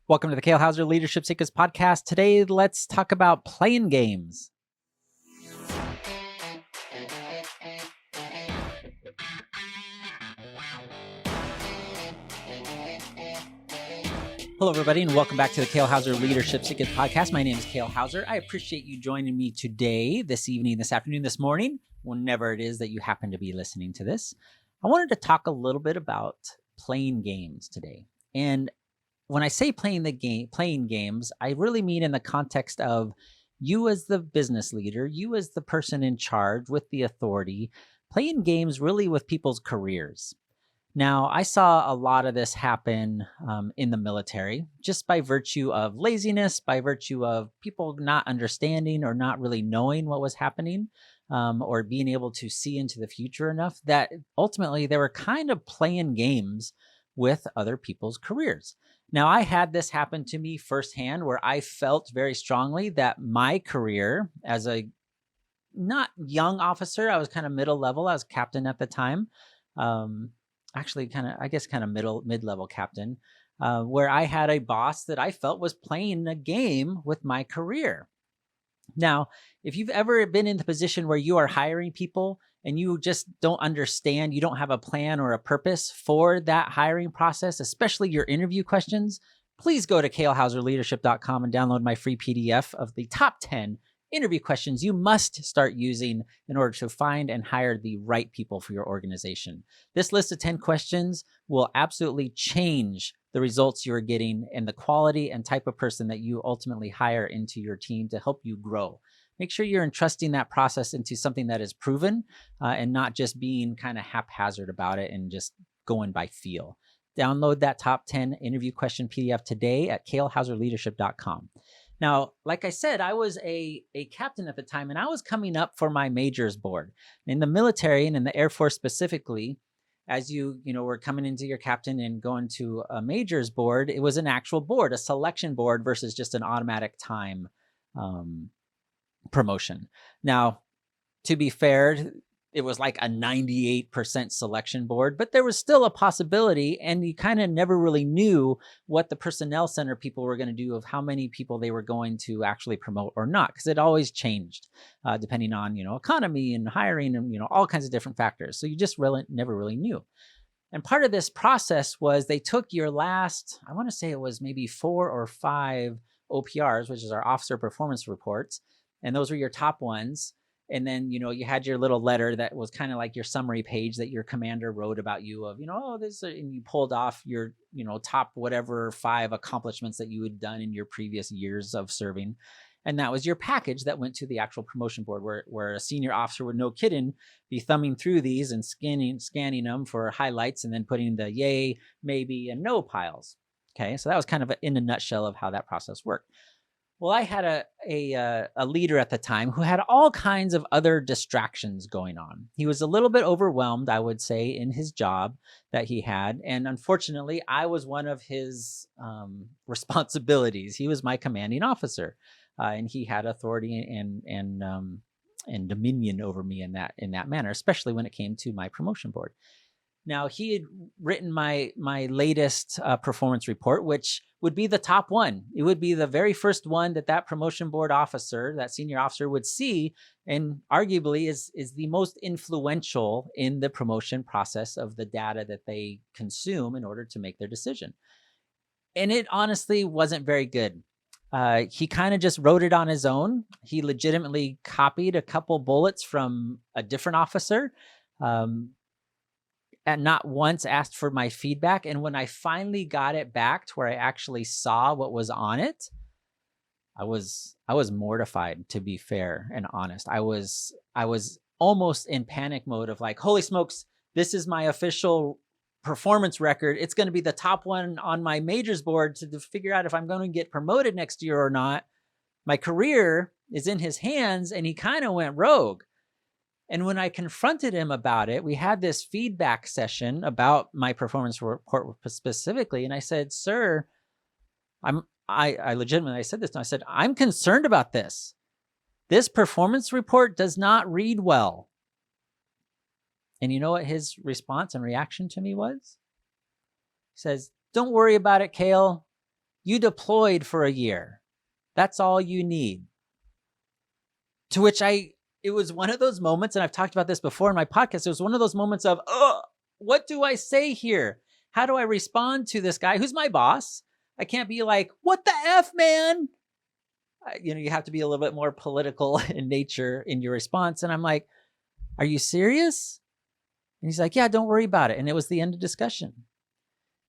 Welcome to the Kale Houser Leadership Secrets podcast. Today, let's talk about playing games. Hello, everybody, and welcome back to the Kale Houser Leadership Secrets podcast. My name is Kale Houser. I appreciate you joining me today, this evening, this afternoon, this morning, whenever it is that you happen to be listening to this. I wanted to talk a little bit about playing games today. And when I say playing games, I really mean in the context of you as the business leader, you as the person in charge with the authority, playing games really with people's careers. Now, I saw a lot of this happen in the military just by virtue of laziness, by virtue of people not understanding or not really knowing what was happening or being able to see into the future enough that ultimately they were kind of playing games with other people's careers. Now, I had this happen to me firsthand where I felt very strongly that my career as a not young officer, I was kind of middle level, I was captain at the time. Actually kind of mid-level captain, where I had a boss that I felt was playing a game with my career. Now, if you've ever been in the position where you are hiring people and you just don't understand, you don't have a plan or a purpose for that hiring process, especially your interview questions, please go to kalehouserleadership.com and download my free PDF of the top 10 interview questions you must start using in order to find and hire the right people for your organization. This list of 10 questions will absolutely change the results you're getting and the quality and type of person that you ultimately hire into your team to help you grow. Make sure you're entrusting that process into something that is proven and not just being kind of haphazard about it and just going by feel. Download that top 10 interview question PDF today at kalehouserleadership.com. Now, like I said, I was a captain at the time, and I was coming up for my majors board. In the military and in the Air Force specifically, as you were coming into your captain and going to a majors board, it was an actual board, a selection board versus just an automatic time promotion. Now, to be fair, it was like a 98% selection board, but there was still a possibility, and you kind of never really knew what the personnel center people were going to do of how many people they were going to actually promote or not, because it always changed depending on, economy and hiring and, all kinds of different factors. So you just never really knew. And part of this process was they took your last, I want to say it was maybe 4 or 5 OPRs, which is our officer performance reports, and those were your top ones. And then, you had your little letter that was kind of like your summary page that your commander wrote about you of, and you pulled off your, top whatever 5 accomplishments that you had done in your previous years of serving. And that was your package that went to the actual promotion board where a senior officer would, no kidding, be thumbing through these and scanning them for highlights and then putting the yay, maybe, and no piles. Okay, so that was kind of in a nutshell of how that process worked. Well, I had a leader at the time who had all kinds of other distractions going on. He was a little bit overwhelmed, I would say, in his job that he had. And unfortunately, I was one of his responsibilities. He was my commanding officer, and he had authority and dominion over me in that manner, especially when it came to my promotion board. Now, he had written my latest performance report, which would be the top one. It would be the very first one that promotion board officer, that senior officer would see, and arguably is the most influential in the promotion process of the data that they consume in order to make their decision. And it honestly wasn't very good. He kind of just wrote it on his own. He legitimately copied a couple bullets from a different officer. And not once asked for my feedback. And when I finally got it back to where I actually saw what was on it, I was mortified, to be fair and honest. I was almost in panic mode of like, holy smokes, this is my official performance record. It's going to be the top one on my majors board to figure out if I'm going to get promoted next year or not. My career is in his hands, and he kind of went rogue. And when I confronted him about it, we had this feedback session about my performance report specifically. And I said, sir, I legitimately, I said this, and I said, I'm concerned about this. This performance report does not read well. And you know what his response and reaction to me was? He says, don't worry about it, Kale. You deployed for a year. That's all you need. To which it was one of those moments, and I've talked about this before in my podcast, it was one of those moments of, what do I say here? How do I respond to this guy who's my boss? I can't be like, what the F, man? You have to be a little bit more political in nature in your response. And I'm like, are you serious? And he's like, yeah, don't worry about it. And it was the end of discussion.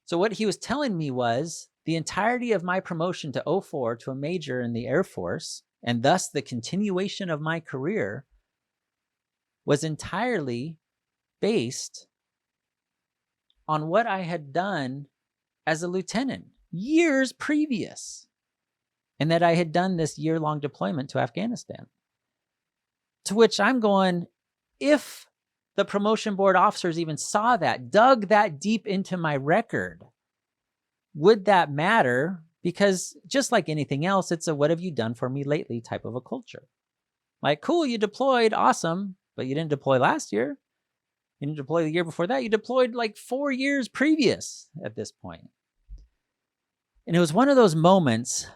So what he was telling me was the entirety of my promotion to 04 to a major in the Air Force, and thus the continuation of my career, was entirely based on what I had done as a lieutenant years previous, and that I had done this year-long deployment to Afghanistan. To which I'm going, if the promotion board officers even saw that, dug that deep into my record, would that matter? Because just like anything else, it's a what have you done for me lately type of a culture. Like, cool, you deployed, awesome, but you didn't deploy last year. You didn't deploy the year before that. You deployed like 4 years previous at this point. And it was one of those moments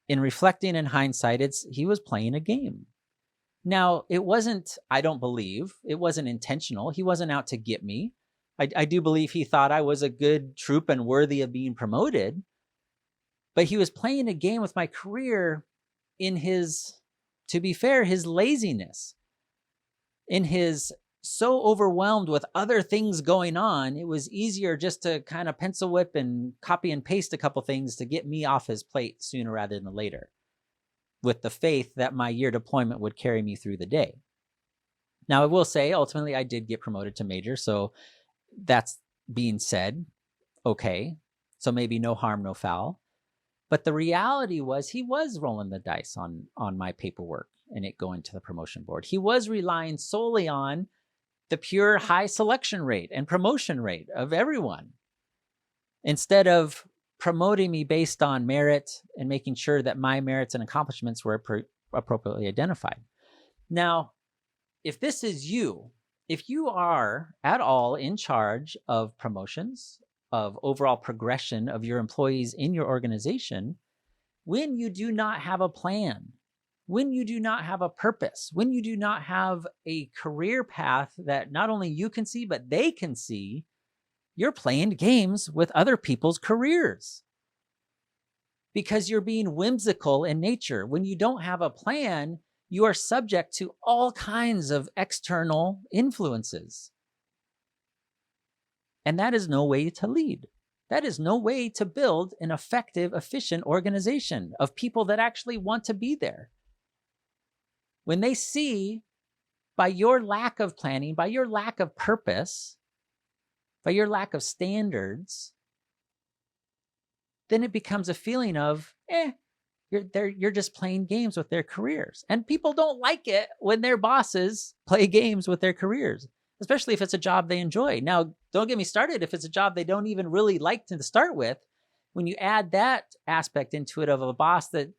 in reflecting in hindsight, he was playing a game. Now, it wasn't, I don't believe, it wasn't intentional. He wasn't out to get me. I do believe he thought I was a good troop and worthy of being promoted. But he was playing a game with my career in his, to be fair, his laziness, in his so overwhelmed with other things going on, it was easier just to kind of pencil whip and copy and paste a couple things to get me off his plate sooner rather than later, with the faith that my year deployment would carry me through the day. Now, I will say, ultimately, I did get promoted to major, so that's being said, okay, so maybe no harm, no foul. But the reality was he was rolling the dice on my paperwork and it going to the promotion board. He was relying solely on the pure high selection rate and promotion rate of everyone, instead of promoting me based on merit and making sure that my merits and accomplishments were appropriately identified. Now, if this is you, if you are at all in charge of promotions, of overall progression of your employees in your organization, when you do not have a plan, when you do not have a purpose, when you do not have a career path that not only you can see, but they can see, you're playing games with other people's careers because you're being whimsical in nature. When you don't have a plan, you are subject to all kinds of external influences. And that is no way to lead. That is no way to build an effective, efficient organization of people that actually want to be there. When they see, by your lack of planning, by your lack of purpose, by your lack of standards, then it becomes a feeling of, you're just playing games with their careers. And people don't like it when their bosses play games with their careers, especially if it's a job they enjoy. Now, don't get me started if it's a job they don't even really like to start with. When you add that aspect into it of a boss that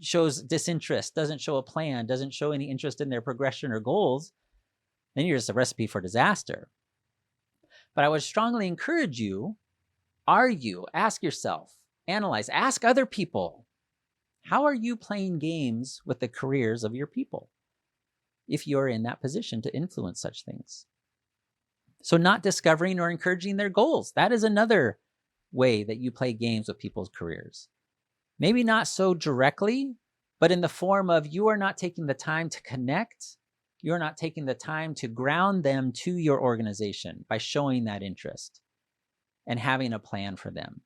shows disinterest, doesn't show a plan, doesn't show any interest in their progression or goals, then you're just a recipe for disaster. But I would strongly encourage you, ask yourself, analyze, ask other people, how are you playing games with the careers of your people if you're in that position to influence such things? So not discovering or encouraging their goals. That is another way that you play games with people's careers. Maybe not so directly, but in the form of you are not taking the time to connect. You're not taking the time to ground them to your organization by showing that interest and having a plan for them.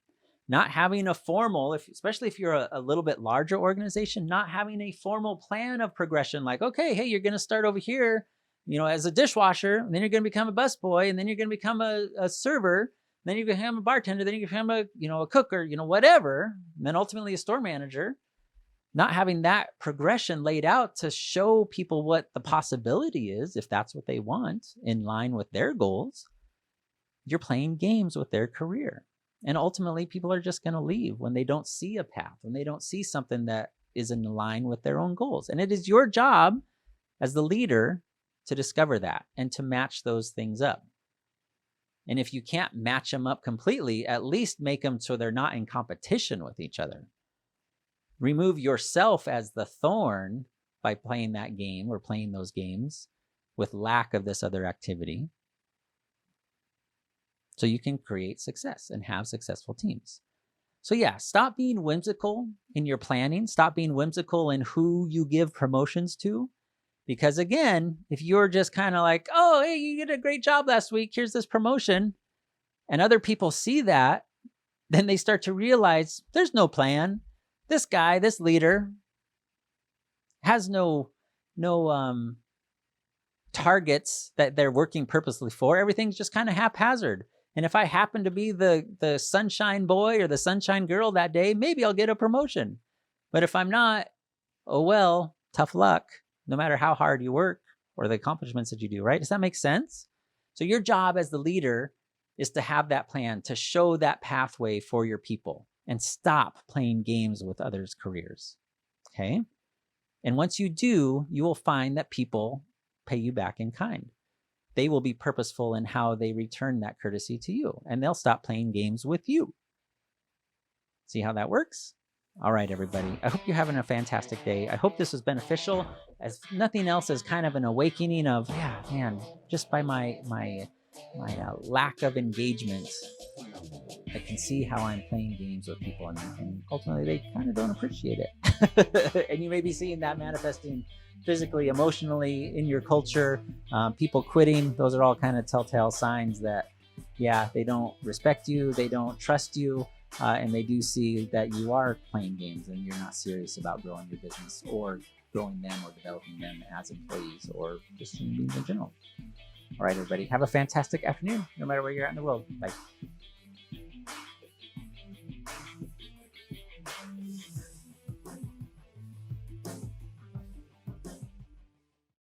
Not having a formal, especially if you're a little bit larger organization, not having a formal plan of progression like, okay, hey, you're going to start over here, as a dishwasher, and then you're going to become a busboy, and then you're going to become a server, then you're going to become a bartender, then you're going to become a cook or, whatever, and then ultimately a store manager. Not having that progression laid out to show people what the possibility is, if that's what they want, in line with their goals, you're playing games with their career. And ultimately, people are just going to leave when they don't see a path, when they don't see something that is in line with their own goals. And it is your job as the leader to discover that and to match those things up. And if you can't match them up completely, at least make them so they're not in competition with each other. Remove yourself as the thorn by playing that game or playing those games with lack of this other activity, so you can create success and have successful teams. So yeah, stop being whimsical in your planning. Stop being whimsical in who you give promotions to. Because again, if you're just kind of like, oh, hey, you did a great job last week, here's this promotion, and other people see that, then they start to realize there's no plan. This guy, this leader, has no targets that they're working purposely for. Everything's just kind of haphazard. And if I happen to be the sunshine boy or the sunshine girl that day, maybe I'll get a promotion. But if I'm not, oh well, tough luck, no matter how hard you work or the accomplishments that you do, right? Does that make sense? So your job as the leader is to have that plan, to show that pathway for your people, and stop playing games with others' careers, okay? And once you do, you will find that people pay you back in kind. They will be purposeful in how they return that courtesy to you, and they'll stop playing games with you. See how that works? All right, everybody. I hope you're having a fantastic day. I hope this was beneficial. As nothing else, as kind of an awakening of, yeah, man, just by my lack of engagement, I can see how I'm playing games with people, and ultimately they kind of don't appreciate it. And you may be seeing that manifesting physically, emotionally in your culture. People quitting, those are all kind of telltale signs that, yeah, they don't respect you, they don't trust you, and they do see that you are playing games and you're not serious about growing your business or growing them or developing them as employees or just human beings in general. All right, everybody, have a fantastic afternoon, no matter where you're at in the world. Bye.